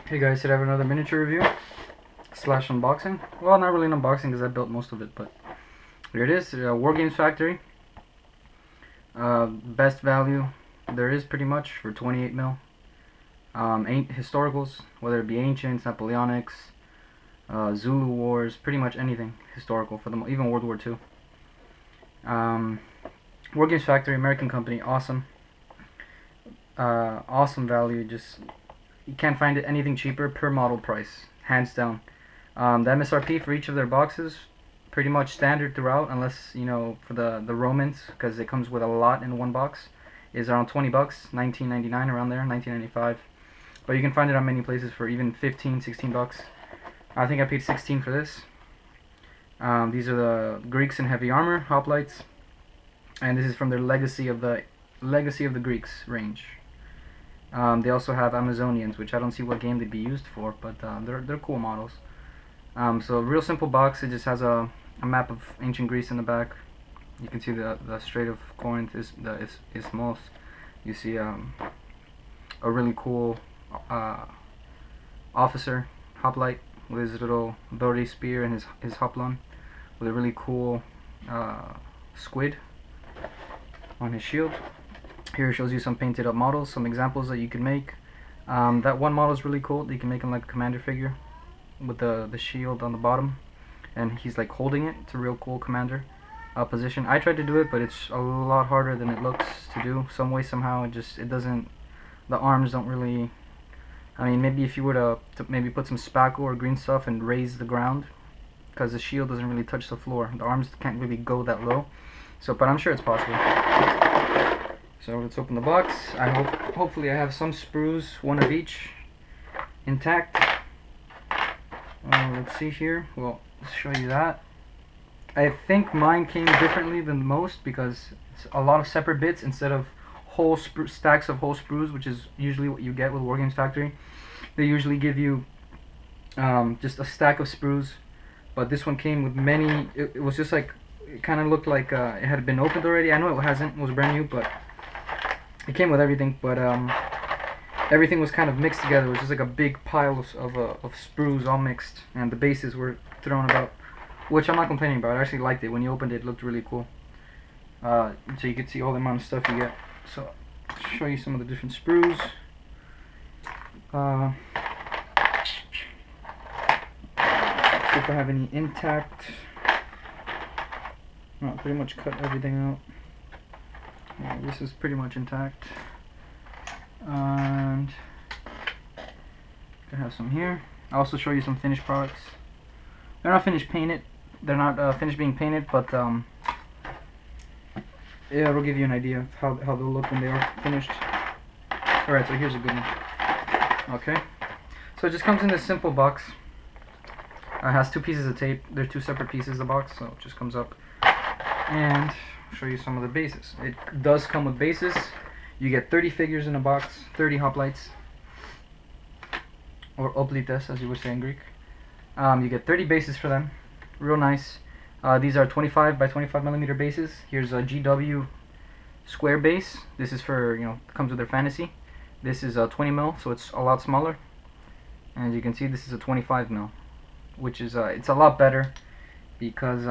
Hey guys, today I have another miniature review slash unboxing. Well, not really an unboxing because I built most of it, but here it is. Wargames Factory. Best value there is pretty much for 28 mil. Historicals, whether it be ancients, Napoleonics, Zulu Wars, pretty much anything historical for them, even World War II. Wargames Factory, American company, awesome. Awesome value. Just you can't find it anything cheaper per model price, hands down. The MSRP for each of their boxes, pretty much standard throughout, unless you know for the Romans, because it comes with a lot in one box, is around 20 bucks, $19.99 around there, $19.95. But you can find it on many places for even 15, 16 bucks. I think I paid 16 for this. These are the Greeks in heavy armor, Hoplites, and this is from their Legacy of the Greeks range. They also have Amazonians, which I don't see what game they'd be used for, but they're cool models. So real simple box. It just has a map of ancient Greece in the back. You can see the Strait of Corinth is the Isthmus. You see a really cool officer, hoplite, with his little Dory spear and his hoplon, with a really cool squid on his shield. Here it shows you some painted up models, some examples that you can make. That one model is really cool. You can make him like a commander figure with the shield on the bottom, and he's like holding it. It's a real cool commander position. I tried to do it, but it's a lot harder than it looks to do. Some way, somehow, it doesn't. The arms don't really. I mean, maybe if you were to maybe put some spackle or green stuff and raise the ground, because the shield doesn't really touch the floor. The arms can't really go that low. So, but I'm sure it's possible. So let's open the box. Hopefully I have some sprues, one of each, intact. Let's see here. Well, let's show you that. I think mine came differently than most because it's a lot of separate bits instead of whole stacks of whole sprues, which is usually what you get with Wargames Factory. They usually give you just a stack of sprues, but this one came with many. It was just like, it kind of looked like it had been opened already. I know it hasn't. It was brand new, but it came with everything, but everything was kind of mixed together. It was just like a big pile of sprues all mixed, and the bases were thrown about, which I'm not complaining about. I actually liked it. When you opened it, it looked really cool. So you could see all the amount of stuff you get. So I'll show you some of the different sprues. See if I have any intact. No, pretty much cut everything out. Yeah, this is pretty much intact, and I have some here. I'll also show you some finished products. They're not finished painted. They're not finished being painted, but yeah, it'll give you an idea of how they'll look when they are finished. All right, so here's a good one. Okay, so it just comes in this simple box. It has two pieces of tape. They're two separate pieces of the box, so it just comes up. And I'll show you some of the bases. It does come with bases. You get 30 figures in a box, 30 hoplites, or Hoplites as you would say in Greek. You get 30 bases for them. Real nice. These are 25 by 25 millimeter bases. Here's a GW square base. This is for, you know, comes with their fantasy. This is 20 mil, so it's a lot smaller. And as you can see, this is a 25 mil, which is it's a lot better because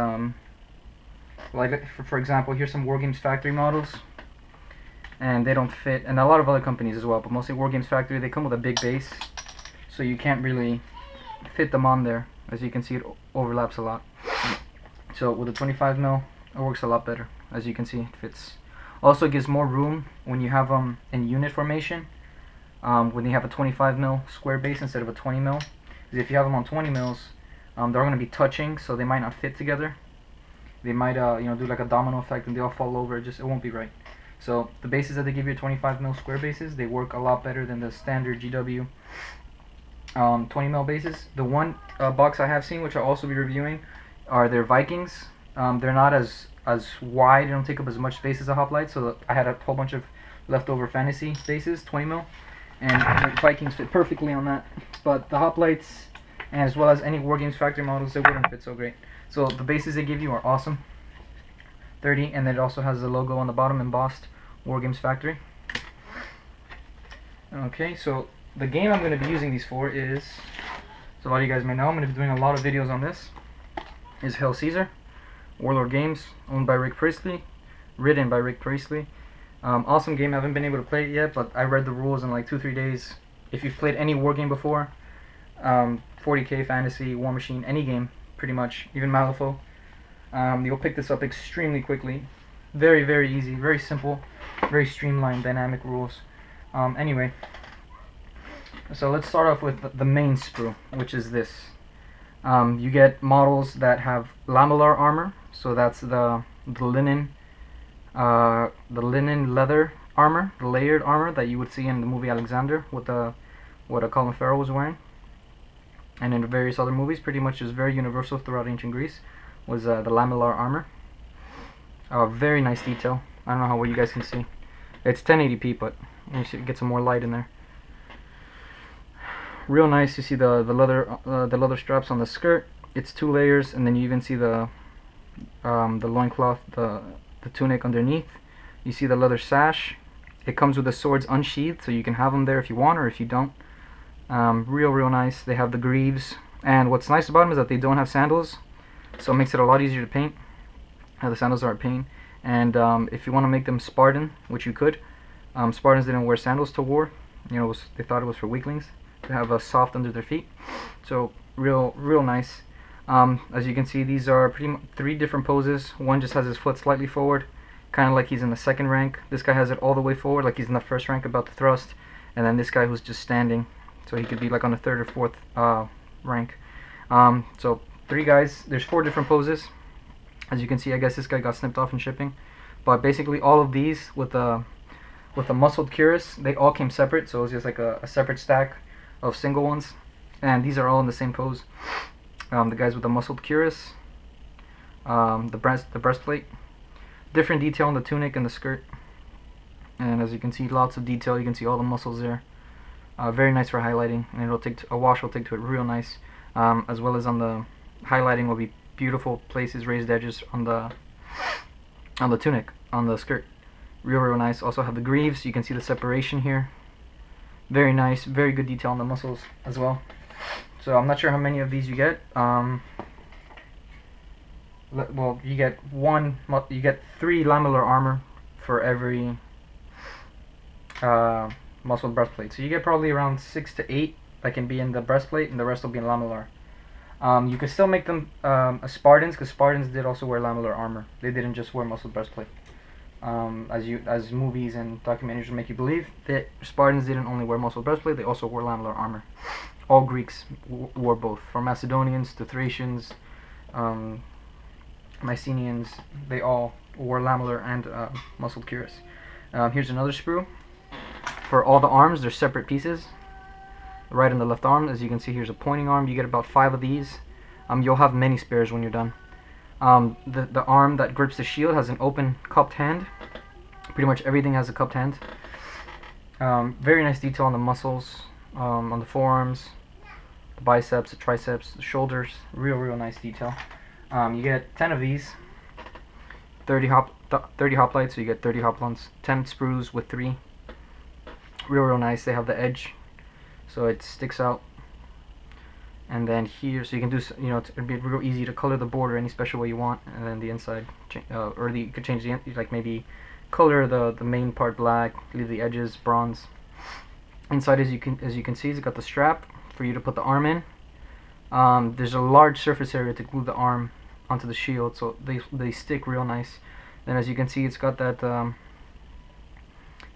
like for example, here's some Wargames Factory models, and they don't fit, and a lot of other companies as well, but mostly Wargames Factory, they come with a big base, so you can't really fit them on there. As you can see, it overlaps a lot. So with a 25 mil, it works a lot better. As you can see, it fits. Also, it gives more room when you have them in unit formation. When you have a 25 mil square base instead of a 20 mil, because if you have them on 20 mils, they're going to be touching, so they might not fit together. They might you know, do like a domino effect and they all fall over. It won't be right. So the bases that they give you, 25 mil square bases, they work a lot better than the standard GW 20 mil bases. The one box I have seen, which I'll also be reviewing, are their Vikings. They're not as wide. They don't take up as much space as a hoplite. So I had a whole bunch of leftover fantasy bases, 20 mil, and the Vikings fit perfectly on that. But the hoplites, as well as any Wargames Factory models, they wouldn't fit so great. So the bases they give you are awesome. 30, and it also has the logo on the bottom embossed, Wargames Factory. Okay, so the game I'm going to be using these for is, so a lot of you guys may know, I'm going to be doing a lot of videos on this, is Hail Caesar, Warlord Games, owned by Rick Priestley, written by Rick Priestley. Awesome game. I haven't been able to play it yet, but I read the rules in like 2-3 days. If you've played any war game before, 40k, fantasy, war machine, any game, pretty much, even Malifaux, you'll pick this up extremely quickly. Very, very easy, very simple, very streamlined, dynamic rules. Anyway, so let's start off with the main sprue, which is this. You get models that have Lamellar Armor, so that's the linen leather armor, the layered armor that you would see in the movie Alexander with what Colin Farrell was wearing, and in various other movies. Pretty much is very universal throughout ancient Greece, was the Lamellar Armor. Very nice detail. I don't know how well you guys can see. It's 1080p, but you should get some more light in there. Real nice. You see the leather straps on the skirt. It's 2 layers, and then you even see the loincloth, the tunic underneath. You see the leather sash. It comes with the swords unsheathed, so you can have them there if you want, or if you don't. Real nice. They have the greaves, and what's nice about them is that they don't have sandals, so it makes it a lot easier to paint. The sandals are a pain, and if you want to make them Spartan, which you could, Spartans didn't wear sandals to war. You know, they thought it was for weaklings to have a soft under their feet. So real nice. As you can see, these are pretty much 3 different poses. One just has his foot slightly forward, kind of like he's in the 2nd rank. This guy has it all the way forward, like he's in the 1st rank about to thrust. And then this guy who's just standing, so he could be like on the 3rd or 4th rank. So 3 guys. There's 4 different poses. As you can see, I guess this guy got snipped off in shipping. But basically, all of these with the muscled cuirass, they all came separate. So it was just like a separate stack of single ones, and these are all in the same pose. The guys with the muscled cuirass, the breastplate, different detail on the tunic and the skirt, and as you can see, lots of detail. You can see all the muscles there. Very nice for highlighting, and it'll take a wash will take to it real nice. As well as on the highlighting will be beautiful places, raised edges on the tunic, on the skirt. Real nice. Also have the greaves. You can see the separation here. Very nice, very good detail on the muscles as well. So I'm not sure how many of these you get. Well, you get 3 Lamellar Armor for every muscled breastplate. So you get probably around 6 to 8 that can be in the breastplate, and the rest will be in Lamellar. You can still make them Spartans, because Spartans did also wear Lamellar Armor. They didn't just wear muscled breastplate. As movies and documentaries will make you believe, that Spartans didn't only wear muscled breastplate, they also wore Lamellar Armor. All Greeks wore both, from Macedonians to Thracians, Mycenaeans. They all wore Lamellar and muscled cuirass. Here's another sprue. For all the arms, they're separate pieces. The right and the left arm. As you can see, here's a pointing arm. You get about 5 of these. You'll have many spares when you're done. The arm that grips the shield has an open cupped hand. Pretty much everything has a cupped hand. Very nice detail on the muscles, on the forearms, the biceps, the triceps, the shoulders. Real nice detail. You get 10 of these. 30 hoplites, so you get 30 hoplons. 10 sprues with 3. Real nice. They have the edge, so it sticks out. And then here, so you can do, you know, it'd be real easy to color the border any special way you want, and then the inside, you could change the, like maybe color the main part black, leave the edges bronze. Inside, as you can see, it's got the strap for you to put the arm in. There's a large surface area to glue the arm onto the shield, so they stick real nice. Then, as you can see, it's got that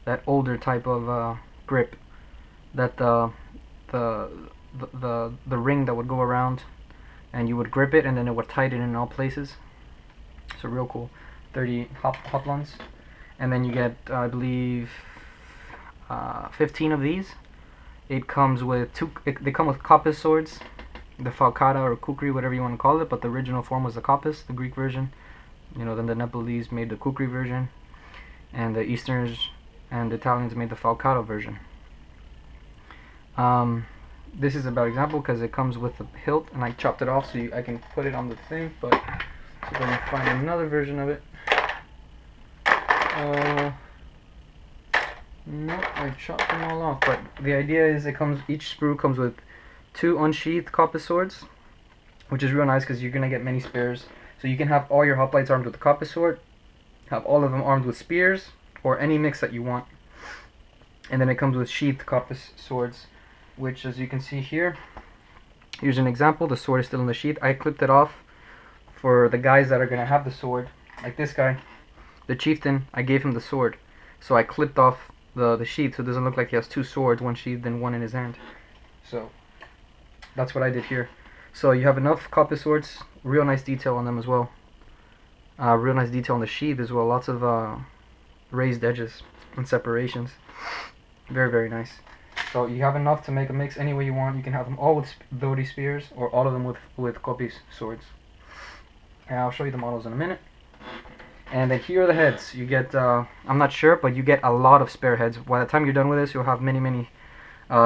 that older type of grip, that the ring that would go around, and you would grip it, and then it would tighten in all places. So real cool. 30 hoplons, and then you get, I believe, 15 of these. It comes with they come with kopis swords, the falcata or kukri, whatever you want to call it, but the original form was the kopis, the Greek version. You know, then the Nepalese made the kukri version, and the Easterners and the Italians made the falcata version. This is a bad example because it comes with the hilt, and I chopped it off so I can put it on the thing, but see if I can find another version of it. Nope, I chopped them all off. But the idea is each sprue comes with 2 unsheathed coppice swords, which is real nice because you're gonna get many spares. So you can have all your hoplites armed with the coppice sword, have all of them armed with spears, or any mix that you want. And then it comes with sheathed coppice swords, which, as you can see here, here's an example. The sword is still in the sheath. I clipped it off for the guys that are gonna have the sword, like this guy, the chieftain. I gave him the sword, so I clipped off the sheath so it doesn't look like he has 2 swords, one sheathed and one in his hand. So that's what I did here. So you have enough coppice swords, real nice detail on them as well. Real nice detail on the sheath as well. Lots of raised edges and separations. Very, very nice. So you have enough to make a mix any way you want. You can have them all with Dodi spears or all of them with coppice swords. And I'll show you the models in a minute. And then here are the heads. You get, I'm not sure, but you get a lot of spare heads. By the time you're done with this, you'll have many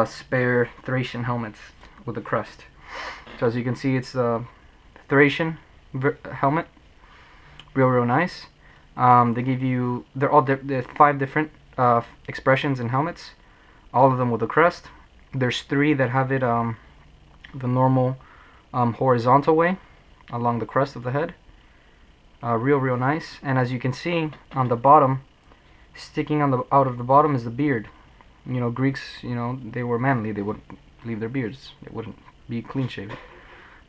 spare Thracian helmets with a crest. So as you can see, it's the Thracian helmet. Real nice. They give you, there's 5 different expressions in helmets, all of them with a crest. There's 3 that have it the normal horizontal way along the crest of the head. Real nice. And as you can see on the bottom, sticking out of the bottom is the beard. You know, Greeks, you know, they were manly. They would leave their beards. It wouldn't be clean shaven.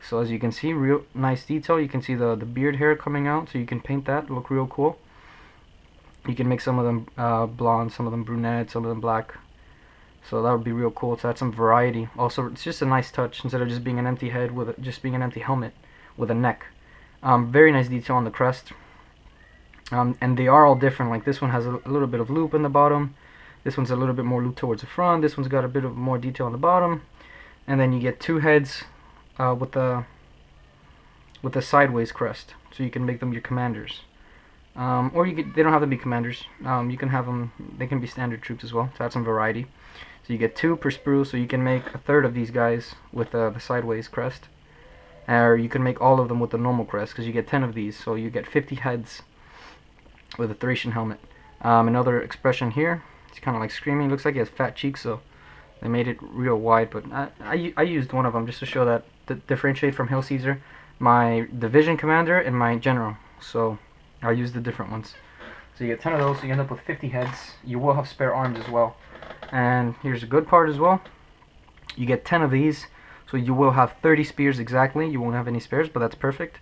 So as you can see, real nice detail. You can see the beard hair coming out, so you can paint that, look real cool. You can make some of them blonde, some of them brunette, some of them black. So that would be real cool to add some variety. Also, it's just a nice touch instead of just being an empty head with just being an empty helmet with a neck. Very nice detail on the crest. And they are all different. Like this one has a little bit of loop in the bottom. This one's a little bit more loop towards the front. This one's got a bit of more detail on the bottom. And then you get 2 heads with the sideways crest, so you can make them your commanders. Or they don't have to be commanders. You can have them. They can be standard troops as well to add some variety. So you get 2 per sprue, so you can make a third of these guys with the sideways crest, or you can make all of them with the normal crest because you get 10 of these. So you get 50 heads with a Thracian helmet. Another expression here. It's kind of like screaming. Looks like he has fat cheeks, so they made it real wide. But I used one of them just to show that differentiate from Hail Caesar, my division commander and my general. So I used the different ones. So you get 10 of those, so you end up with 50 heads. You will have spare arms as well. And here's a good part as well. You get 10 of these, so you will have 30 spears exactly. You won't have any spares, but that's perfect.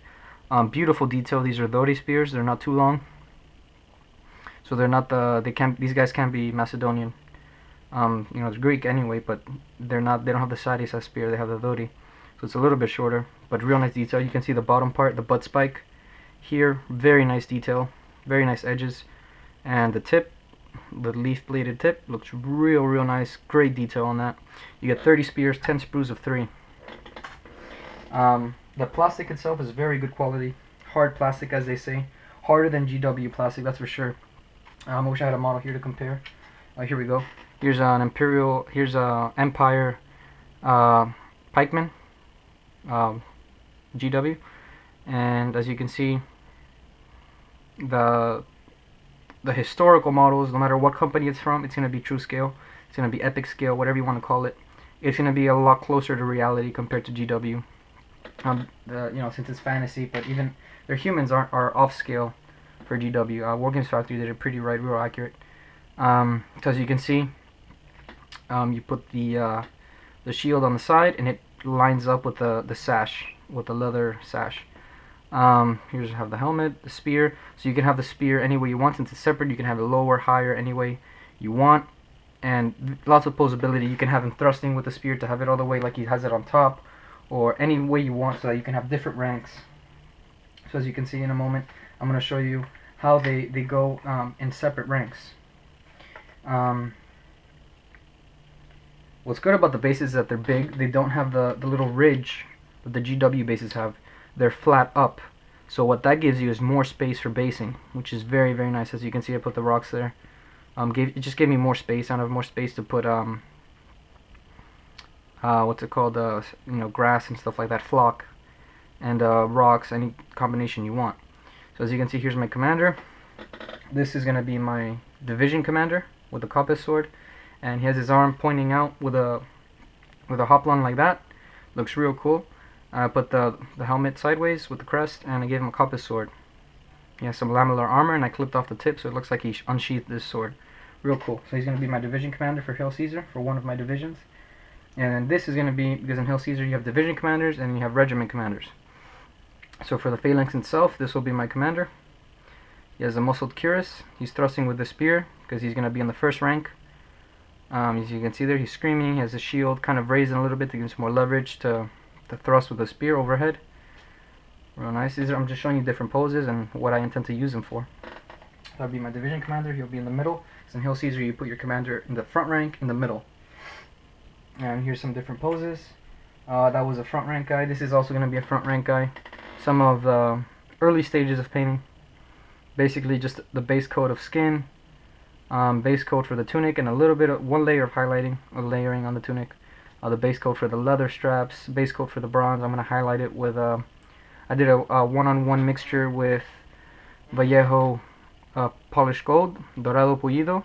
Beautiful detail. These are Dodi spears. They're not too long. So they're not these guys can't be Macedonian. You know, it's Greek anyway, but they don't have the Sadis spear. They have the Dodi. So it's a little bit shorter, but real nice detail. You can see the bottom part, the butt spike here. Very nice detail. Very nice edges. And the tip, the leaf bladed tip, looks real nice. Great detail on that. You get 30 spears, 10 sprues of 3. The plastic itself is very good quality. Hard plastic, as they say. Harder than GW plastic, that's for sure. I wish I had a model here to compare. Here we go. Here's an Imperial, here's a Empire pikeman, GW, and as you can see, the historical models, no matter what company it's from, it's going to be true scale. It's going to be epic scale, whatever you want to call it. It's going to be a lot closer to reality compared to GW. You know, since it's fantasy, but even their humans are off scale for GW. Wargames Factory did it pretty right, real accurate. As you can see, you put the shield on the side, and it lines up with the sash, with the leather sash. Here's have the helmet, the spear. So you can have the spear any way you want. Since it's separate, you can have it lower, higher, any way you want. And lots of posability. You can have him thrusting with the spear to have it all the way like he has it on top, or any way you want, so that you can have different ranks. So as you can see in a moment, I'm going to show you how they go in separate ranks. What's good about the bases is that they're big. They don't have the little ridge that the GW bases have. They're flat up. So what that gives you is more space for basing, which is very nice. As you can see, I put the rocks there. It just gave me more space. I have more space to put what's it called? You know, grass and stuff like that, flock, and rocks, any combination you want. So as you can see, here's my commander. This is gonna be my division commander. with a compass sword, and he has his arm pointing out with a hoplon like that. Looks real cool. I put the helmet sideways with the crest, and I gave him a compass sword. He has some lamellar armor, and I clipped off the tip, so it looks like he unsheathed this sword. Real cool. So he's going to be my division commander for Hail Caesar, for one of my divisions. And then this is going to be, because in Hail Caesar you have division commanders and you have regiment commanders. So for the Phalanx itself, this will be my commander. He has a muscled cuirass. He's thrusting with the spear, because he's going to be in the first rank. As you can see there, he's screaming. He has his shield kind of raised a little bit to give him some more leverage to thrust with the spear overhead. Real nice. I'm just showing you different poses and what I intend to use him for. That'll be my division commander. He'll be in the middle. So in Hail Caesar, you put your commander in the front rank, in the middle. And here's some different poses. That was a front rank guy. This is also going to be a front rank guy. Some of the early stages of painting. Basically just the base coat of skin, base coat for the tunic, and a little bit of one layer of highlighting or layering on the tunic. The base coat for the leather straps, base coat for the bronze. I'm going to highlight it with I did a one-on-one mixture with Vallejo polished gold, dorado pulido,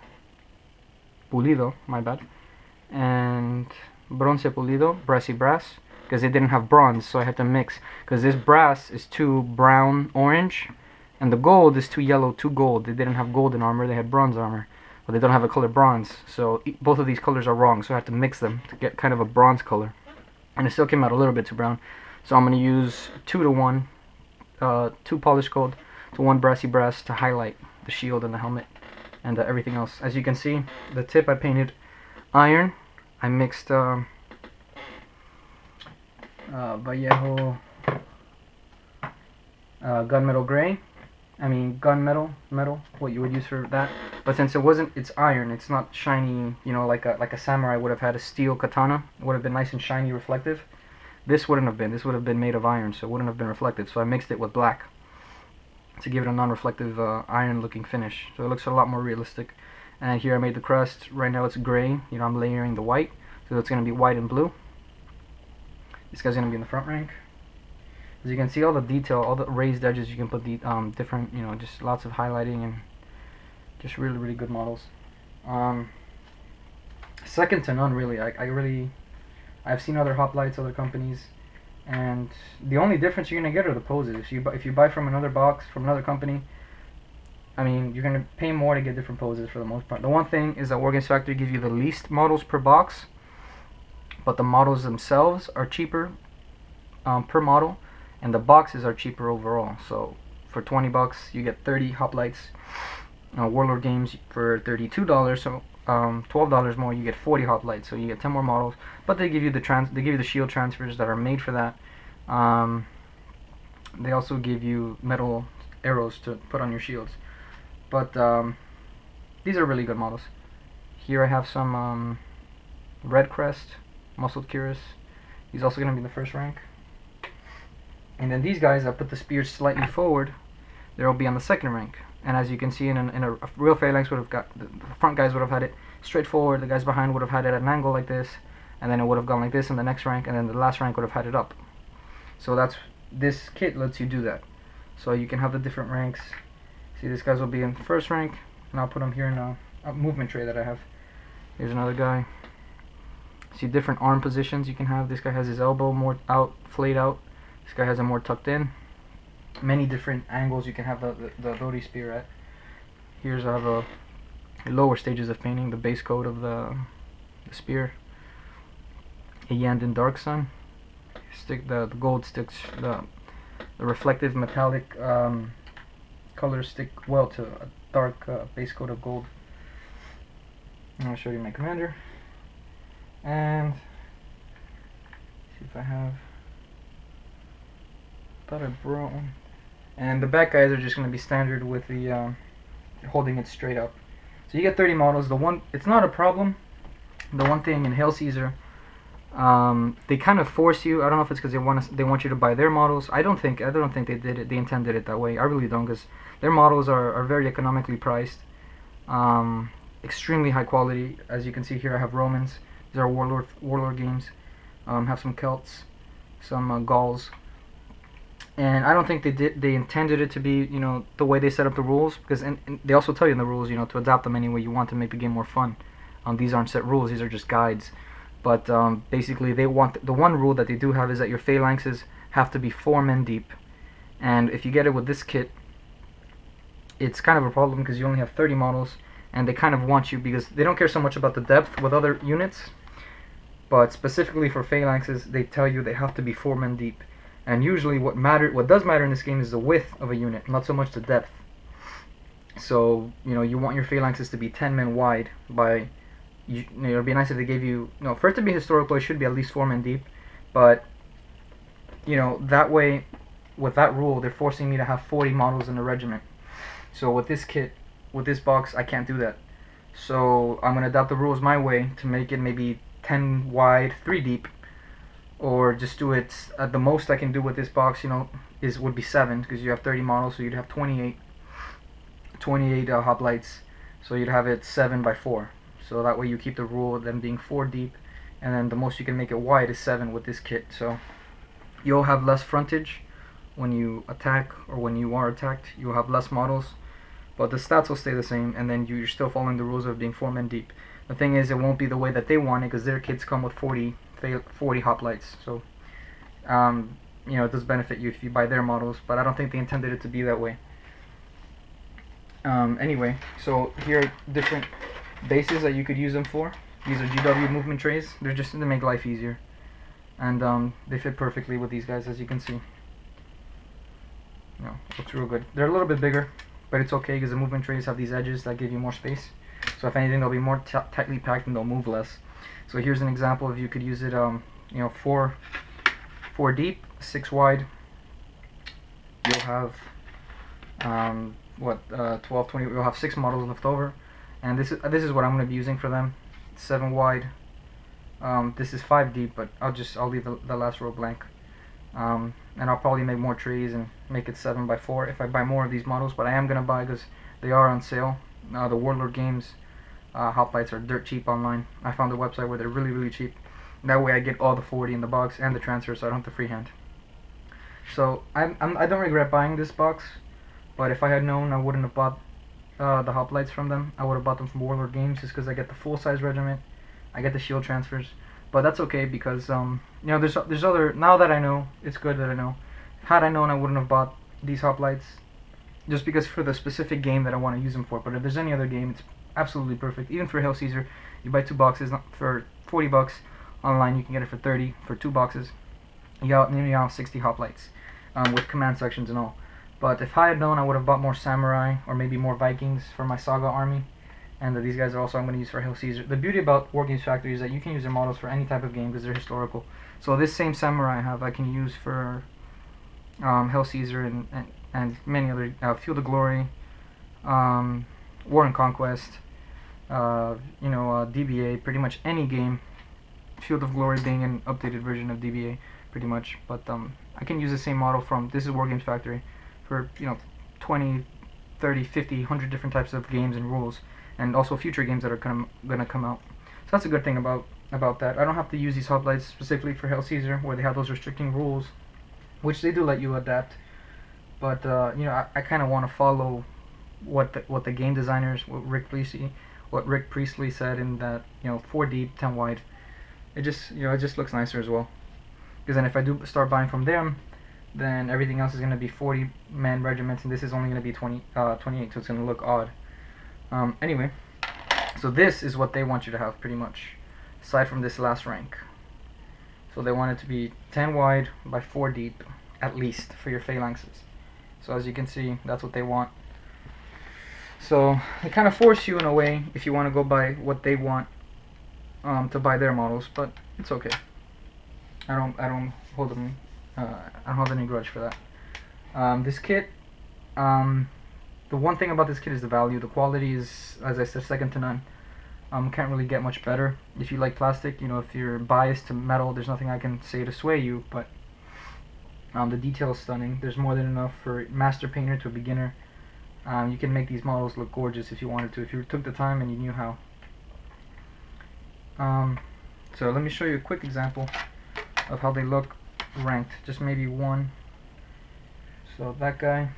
my bad, and bronce pulido, brassy brass, because they didn't have bronze, so I had to mix, because this brass is too brown orange and the gold is too yellow too gold. They didn't have golden armor, they had bronze armor, but they don't have a color bronze, so both of these colors are wrong, so I had to mix them to get kind of a bronze color, and it still came out a little bit too brown. So I'm going to use 2-to-1, 2 polished gold to 1 brassy brass to highlight the shield and the helmet and everything else. As you can see, the tip I painted iron. I mixed Vallejo gunmetal gray. I mean gunmetal metal, what you would use for that. But since it's iron, it's not shiny, you know, like a samurai would have had a steel katana. It would have been nice and shiny, reflective. This wouldn't have been. This would have been made of iron, so it wouldn't have been reflective. So I mixed it with black to give it a non-reflective iron-looking finish. So it looks a lot more realistic. And here I made the crest. Right now it's gray. You know, I'm layering the white, so it's going to be white and blue. This guy's going to be in the front rank. As you can see, all the detail, all the raised edges, you can put the different, you know, just lots of highlighting and just really, really good models. Second to none, really. I've seen other Hoplites, other companies, and the only difference you're gonna get are the poses. If you buy from another box, from another company, I mean, you're gonna pay more to get different poses for the most part. The one thing is that Wargames Factory gives you the least models per box, but the models themselves are cheaper per model, and the boxes are cheaper overall. So for 20 bucks, you get 30 Hoplites. Warlord Games for $32, so $12 more, you get 40 Hoplites, so you get 10 more models. But they give you the shield transfers that are made for that. They also give you metal arrows to put on your shields. But these are really good models. Here I have some red crest, muscled cuirass. He's also going to be in the first rank. And then these guys, I put the spears slightly forward. They'll be on the second rank. And as you can see, in a real Phalanx would have got, the front guys would have had it straight forward, the guys behind would have had it at an angle like this, and then it would have gone like this in the next rank, and then the last rank would have had it up. So this kit lets you do that. So you can have the different ranks. See, this guys will be in first rank, and I'll put them here in a movement tray that I have. Here's another guy. See, different arm positions you can have. This guy has his elbow more out, flayed out. This guy has it more tucked in. Many different angles you can have the Dori spear at. Here's I have a lower stages of painting, the base coat of the spear. A Yandin Dark Sun. The gold sticks, the reflective metallic colors stick well to a dark base coat of gold. I'm going to show you my commander. And see if I have. Thought I brought one. And the back guys are just going to be standard with the holding it straight up. So you get 30 models. It's not a problem. The one thing in Hail Caesar, they kind of force you. I don't know if it's because they want you to buy their models. I don't think they did it. They intended it that way. I really don't, because their models are very economically priced, extremely high quality. As you can see here, I have Romans. These are Warlord Games. Have some Celts, some Gauls. And I don't think they intended it to be, you know, the way they set up the rules, because and they also tell you in the rules, you know, to adapt them any way you want to make the game more fun. These aren't set rules; these are just guides. But basically, they want the one rule that they do have is that your phalanxes have to be 4 men deep. And if you get it with this kit, it's kind of a problem because you only have 30 models, and they kind of want you, because they don't care so much about the depth with other units, but specifically for phalanxes, they tell you they have to be 4 men deep. And usually what does matter in this game is the width of a unit, not so much the depth. So, you know, you want your phalanxes to be 10 men wide by, you know, it'd be nice if they gave you, for it to be historical, it should be at least 4 men deep, but, you know, that way, with that rule, they're forcing me to have 40 models in a regiment. So with this kit, with this box, I can't do that. So I'm going to adapt the rules my way to make it maybe 10 wide, 3 deep, or just do it at the most I can do with this box, you know, would be 7, because you have 30 models, so you'd have 28 hoplites, so you'd have it 7 by 4. So that way you keep the rule of them being 4 deep, and then the most you can make it wide is 7 with this kit. So you'll have less frontage when you attack, or when you are attacked. You'll have less models, but the stats will stay the same, and then you're still following the rules of being 4 men deep. The thing is, it won't be the way that they want it, because their kits come with 40 hoplites. So you know, it does benefit you if you buy their models, but I don't think they intended it to be that way. Anyway, so here are different bases that you could use them for. These are GW movement trays. They're just to make life easier, and they fit perfectly with these guys, as you can see. You know, it looks real good. They're a little bit bigger, but it's okay because the movement trays have these edges that give you more space. So if anything, they'll be more tightly packed and they'll move less. So here's an example of you could use it, you know, 4 deep, 6 wide. You'll have 12, 20. You'll have 6 models left over, and this is what I'm going to be using for them. 7 wide. This is 5 deep, but I'll leave the last row blank. And I'll probably make more trays and make it 7 by 4 if I buy more of these models, but I am gonna buy because they are on sale. The Warlord Games Hoplites are dirt cheap online. I found a website where they're really cheap. That way I get all the 40 in the box and the transfer, so I don't have to freehand. So I don't regret buying this box, but if I had known, I wouldn't have bought the Hoplites from them. I would have bought them from Warlord Games, just because I get the full size regiment, I get the shield transfers. But that's okay, because you know, there's other. Now that I know, it's good that I know. Had I known, I wouldn't have bought these hoplites, just because for the specific game that I want to use them for. But if there's any other game, it's absolutely perfect. Even for Hail Caesar, you buy 2 boxes for 40 bucks. Online, you can get it for 30 for 2 boxes. You have 60 hoplites with command sections and all. But if I had known, I would have bought more samurai or maybe more Vikings for my saga army. And these guys are also I'm going to use for Hail Caesar. The beauty about Wargames Factory is that you can use their models for any type of game because they're historical. So this same samurai I can use for Hail Caesar and many other, Field of Glory, War and Conquest, you know, DBA, pretty much any game. Field of Glory being an updated version of DBA, pretty much. But I can use the same model from, this is Wargames Factory, for, you know, 20, 30, 50, 100 different types of games and rules. And also future games that are gonna come out. So that's a good thing about that. I don't have to use these hoplites specifically for Hail Caesar, where they have those restricting rules, which they do let you adapt. But you know, I kind of want to follow what the game designers, what Rick Priestley said in that, you know, 4 deep, 10 wide. It just, you know, it just looks nicer as well. Because then if I do start buying from them, then everything else is gonna be 40-man regiments, and this is only gonna be 28, so it's gonna look odd. Anyway, so this is what they want you to have, pretty much, aside from this last rank. So they want it to be 10 wide by 4 deep, at least, for your phalanxes. So as you can see, that's what they want. So they kind of force you in a way, if you want to go by what they want, to buy their models, but it's okay. I don't hold them, I don't have any grudge for that. This kit, the one thing about this kit is the value. The quality is, as I said, second to none. Can't really get much better. If you like plastic, you know, if you're biased to metal, there's nothing I can say to sway you, but the detail is stunning. There's more than enough for master painter to a beginner. You can make these models look gorgeous if you wanted to, if you took the time and you knew how. So let me show you a quick example of how they look ranked. Just maybe one So that guy,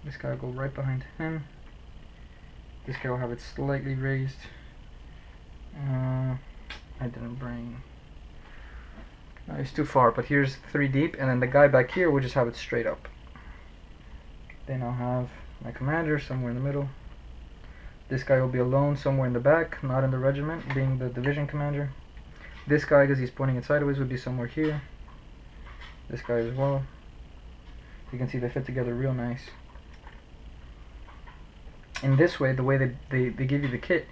this guy will go right behind him. This guy will have it slightly raised. I didn't bring. No, he's too far, but here's 3 deep, and then the guy back here will just have it straight up. Then I'll have my commander somewhere in the middle. This guy will be alone somewhere in the back, not in the regiment, being the division commander. This guy, because he's pointing it sideways, would be somewhere here. This guy as well. You can see they fit together real nice. In this way, the way they give you the kit,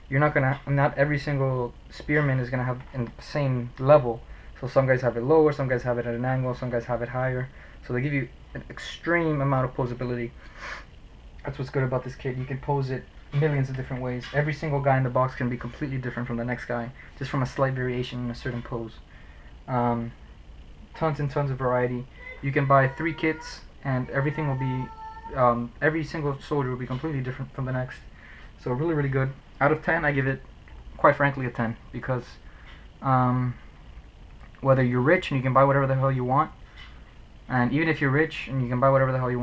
you're not every single spearman is gonna have in the same level. So some guys have it lower, some guys have it at an angle, some guys have it higher. So they give you an extreme amount of posability. That's what's good about this kit. You can pose it millions of different ways. Every single guy in the box can be completely different from the next guy, just from a slight variation in a certain pose. Tons and tons of variety. You can buy 3 kits, and everything will be, every single soldier will be completely different from the next. So really, really good. Out of 10, I give it, quite frankly, a 10, because whether you're rich and you can buy whatever the hell you want, and even if you're rich and you can buy whatever the hell you want,